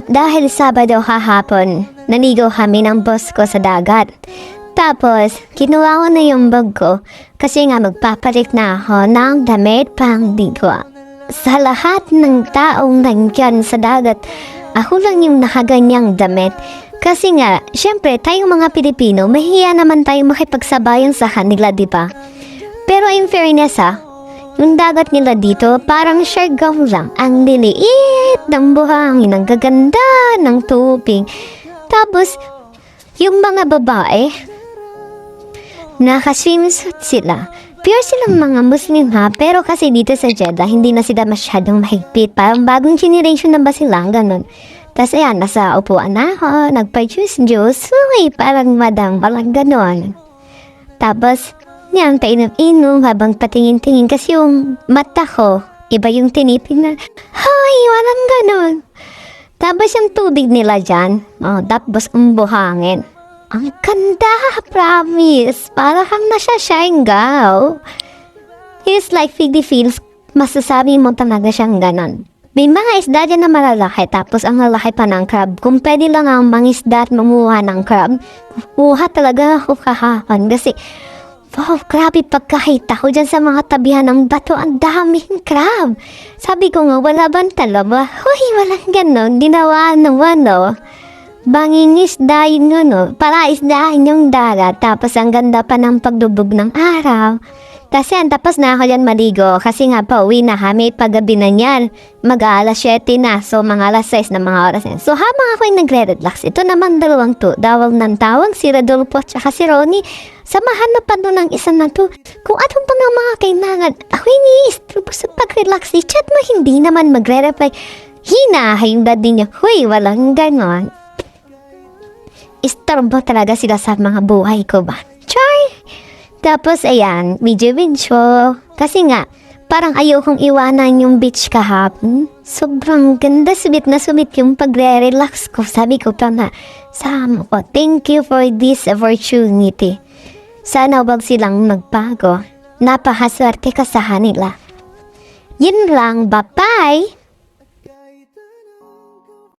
At dahil Sabado hahapon, naligo kami ng boss ko sa dagat. Tapos, kinuha ko na yung bag ko kasi nga magpapalit na ako ng damit pang ligo. Sa lahat ng taong nandyan sa dagat, ako lang yung nakaganyang damit. Kasi nga, syempre, tayong mga Pilipino, mahiya naman tayong makipagsabayan sa kanila, di ba? Pero in fairness yung dagat nila dito, parang Siargao lang. Ang liliit ng buhangin, ang gaganda ng tubig. Tapos, yung mga babae, naka-swimsuit sila. Pure silang mga Muslim pero kasi dito sa Jeddah, hindi na sila masyadong mahigpit. Parang bagong generation na ba sila, ganun. Tapos ayan, nasa upuan na ako, nagpa-juice. Uy, parang madam, parang ganun. Tapos, yan, painom-inom habang patingin-tingin kasi yung mata ko, iba yung tinipin na, hay, walang ganon. Tapos yung tubig nila dyan, tapos ang buhangin. Ang ganda, promise. Para kang nasa Siargao. It's like Philippines, masasabi mo talaga siyang ganon. May mga isda dyan na malalaki, tapos ang lalaki pa ng crab. Kung pwede lang ang mangisda at mamuha ng crab, kuha talaga ako kahapon kasi, wow, grabe pagkakita ko dyan sa mga tabihan ng bato. Ang daming crab. Sabi ko nga, wala bang talaba? Huy, walang ganon. Ginawa no. Bangingisda yun para isdahin yung dagat. Tapos ang ganda pa ng pagdubog ng araw. Kasi tapos na ako dyan maligo. Kasi nga pa, uwi na kami paggabi na yan. Mag-aalas 7 na. So mga alas 6 na mga oras yan. So habang ako'y nagre-relax, ito naman dalawang to. Dawal ng tawag, si Rodolfo at si Ronnie. Samahan na pa doon ng isa na to. Kung ano pa ng mga kailangan, ako'y ni-istrobo sa pag-relax. I-chat mo, hindi naman magre-reply. Hinahay yung dad niya. Huy, walang ganon. Istorbo talaga sila sa mga buhay ko ba? Char! Tapos ayan, video. Kasi nga, parang ayokong iwanan yung beach kahapon. Sobrang ganda, subit na subit yung pagre-relax ko. Sabi ko pa na, Sam, thank you for this opportunity. Sana wag silang magbago. Napakaswerte ka sa kanila. Yun lang, bye-bye!